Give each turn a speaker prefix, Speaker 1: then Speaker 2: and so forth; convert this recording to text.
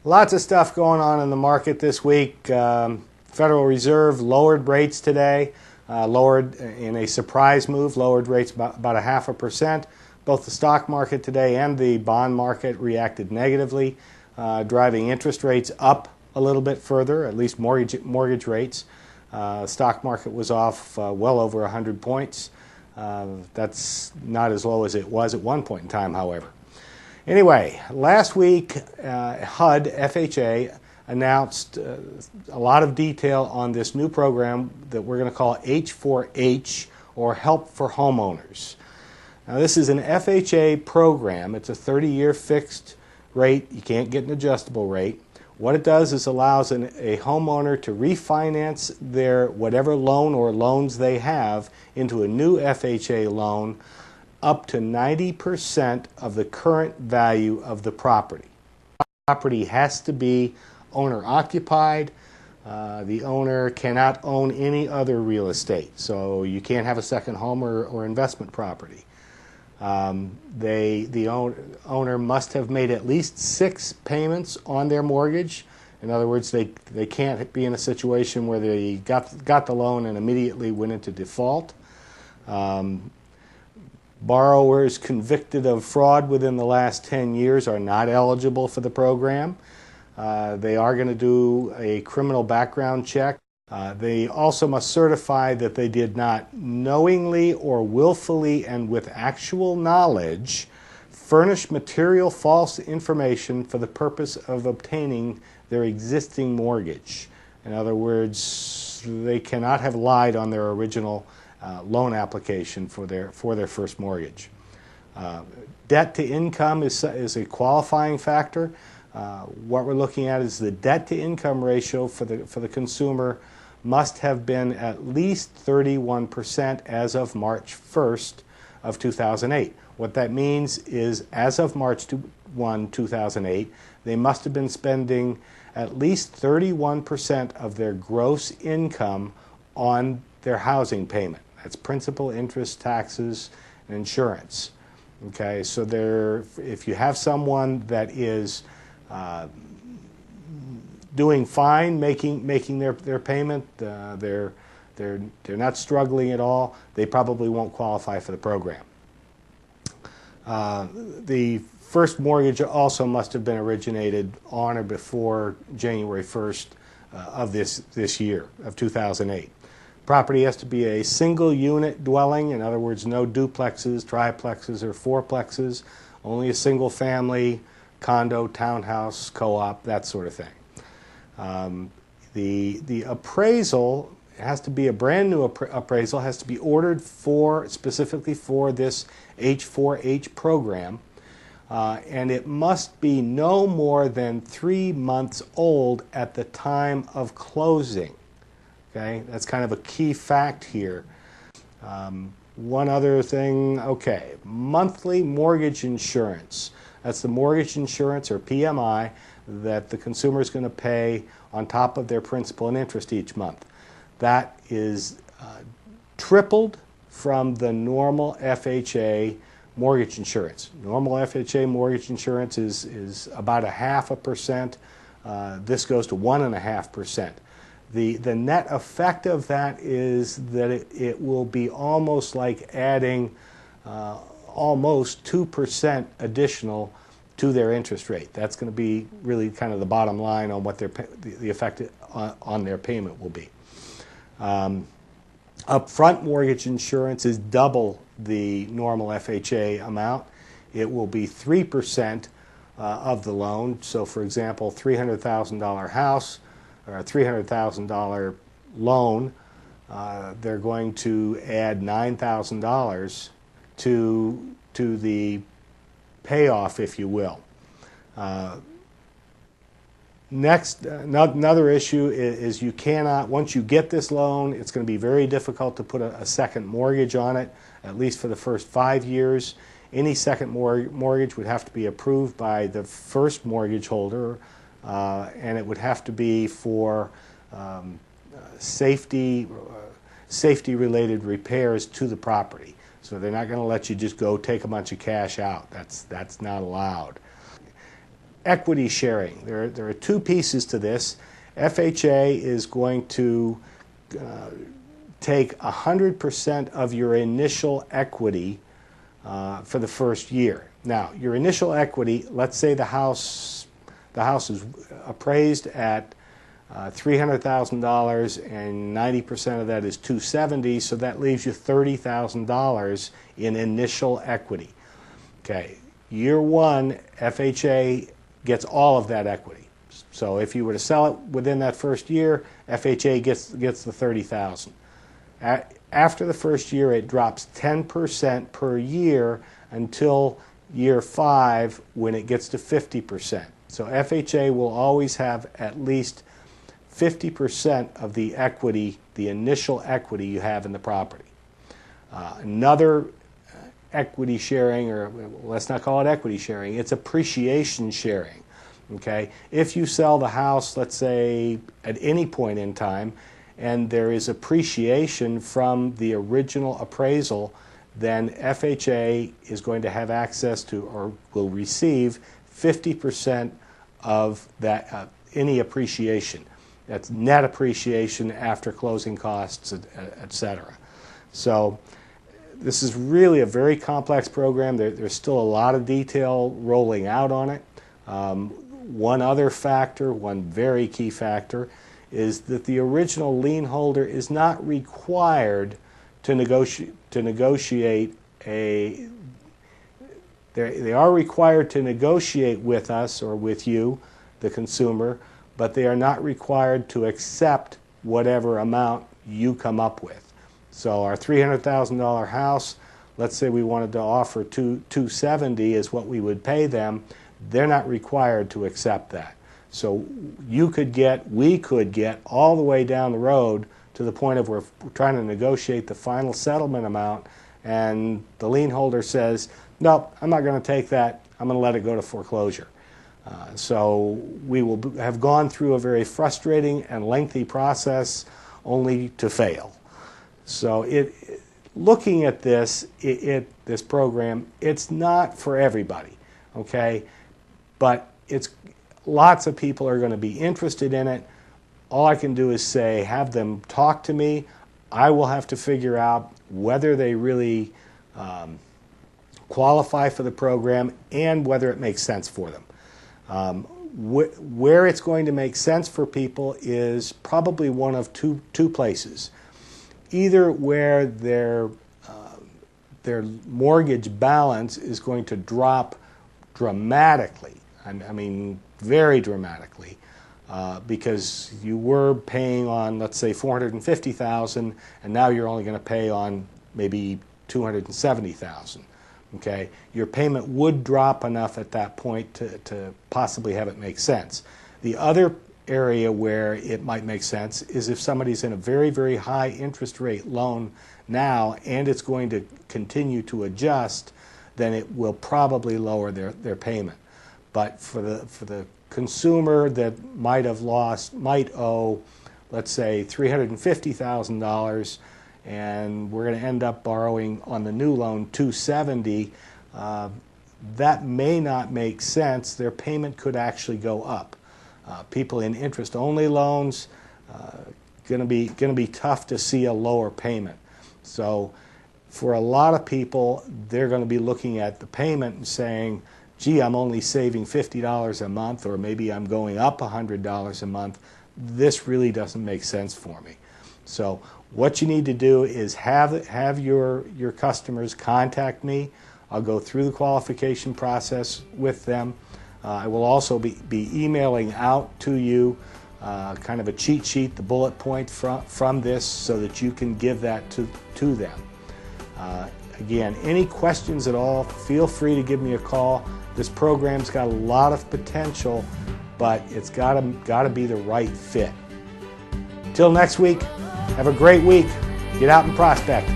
Speaker 1: Lots of stuff going on in the market this week. Federal Reserve lowered rates today, lowered in a surprise move, lowered rates about 0.5%. Both the stock market today and the bond market reacted negatively, driving interest rates up a little bit further, at least mortgage rates. Stock market was off well over 100 points. That's not as low as it was at one point in time, however. Anyway, last week, HUD, FHA, announced a lot of detail on this new program that we're going to call H4H, or Help for Homeowners. Now, this is an FHA program. It's a 30-year fixed rate. You can't get an adjustable rate. What it does is allows a homeowner to refinance their whatever loan or loans they have into a new FHA loan up to 90% of the current value of the property. The property has to be owner-occupied. The owner cannot own any other real estate, so you can't have a second home or investment property. The owner must have made at least 6 payments on their mortgage. In other words, they can't be in a situation where they got the loan and immediately went into default. Borrowers convicted of fraud within the last 10 years are not eligible for the program. They are going to do a criminal background check. They also must certify that they did not knowingly or willfully and with actual knowledge furnish material false information for the purpose of obtaining their existing mortgage. In other words, they cannot have lied on their original loan application for their first mortgage. Debt to income is a qualifying factor. What we're looking at is the debt to income ratio for the consumer must have been at least 31% as of March 1st of 2008. What that means is as of March 1, 2008, they must have been spending at least 31% of their gross income on their housing payment. That's principal, interest, taxes, and insurance. Okay, so if you have someone that is doing fine, making their payment, they're not struggling at all, they probably won't qualify for the program. The first mortgage also must have been originated on or before January 1st of this year, of 2008. Property has to be a single unit dwelling, in other words, no duplexes, triplexes, or fourplexes, only a single family, condo, townhouse, co-op, that sort of thing. The appraisal has to be a brand new appraisal, has to be ordered specifically for this H4H program, and it must be no more than 3 months old at the time of closing. Okay, that's kind of a key fact here. One other thing, okay, monthly mortgage insurance. That's the mortgage insurance, or PMI, that the consumer is going to pay on top of their principal and interest each month. That is tripled from the normal FHA mortgage insurance. Normal FHA mortgage insurance is about 0.5%. This goes to 1.5%. The net effect of that is that it will be almost like adding almost 2% additional to their interest rate. That's going to be really kind of the bottom line on what the effect on their payment will be. Upfront mortgage insurance is double the normal FHA amount. It will be 3% of the loan. So, for example, $300,000 house or a $300,000 loan, they're going to add $9,000 to the payoff, if you will. Next, another issue is you cannot, once you get this loan, it's going to be very difficult to put a second mortgage on it, at least for the first 5 years. Any second mortgage would have to be approved by the first mortgage holder, and it would have to be for safety-related repairs to the property. So they're not going to let you just go take a bunch of cash out. That's not allowed. equity sharing. There are two pieces to this. FHA is going to take 100% of your initial equity for the first year. Now, your initial equity, let's say the house is appraised at $300,000 and 90% of that is $270,000, so that leaves you $30,000 in initial equity. Okay, year one, FHA gets all of that equity. So if you were to sell it within that first year, FHA gets the $30,000. After the first year, it drops 10% per year until year 5 when it gets to 50%. So FHA will always have at least 50% of the equity, the initial equity you have in the property. Another equity sharing, or let's not call it equity sharing, it's appreciation sharing. Okay? If you sell the house, let's say at any point in time, and there is appreciation from the original appraisal, then FHA is going to have access to, or will receive, 50% of that any appreciation. That's net appreciation after closing costs, etc. So this is really a very complex program. There's still a lot of detail rolling out on it. One other factor, one very key factor, is that the original lien holder is not required to negotiate a. They are required to negotiate with us or with you, the consumer, but they are not required to accept whatever amount you come up with. So our $300,000 house, let's say we wanted to offer $270,000 is what we would pay them. They're not required to accept that. So we could get all the way down the road to the point of we're trying to negotiate the final settlement amount, and the lien holder says, no, I'm not going to take that. I'm going to let it go to foreclosure. So we will have gone through a very frustrating and lengthy process only to fail. So looking at this program, it's not for everybody, okay? But lots of people are going to be interested in it. All I can do is say, have them talk to me. I will have to figure out whether they really qualify for the program and whether it makes sense for them. Where it's going to make sense for people is probably one of two places. Either where their mortgage balance is going to drop dramatically, I mean very dramatically, because you were paying on, let's say, $450,000, and now you're only going to pay on maybe $270,000. Okay, your payment would drop enough at that point to possibly have it make sense. The other area where it might make sense is if somebody's in a very, very high interest rate loan now and it's going to continue to adjust, then it will probably lower their payment. But for the consumer that might owe, let's say, $350,000, and we're going to end up borrowing on the new loan $270,000, that may not make sense. Their payment could actually go up. People in interest-only loans, going to be tough to see a lower payment. So for a lot of people, they're going to be looking at the payment and saying, gee, I'm only saving $50 a month, or maybe I'm going up $100 a month. This really doesn't make sense for me. So what you need to do is have your customers contact me. I'll go through the qualification process with them. I will also be emailing out to you kind of a cheat sheet, the bullet point from this, so that you can give that to them. Again, any questions at all, feel free to give me a call. This program's got a lot of potential, but it's got to be the right fit. Till next week, have a great week. Get out and prospect.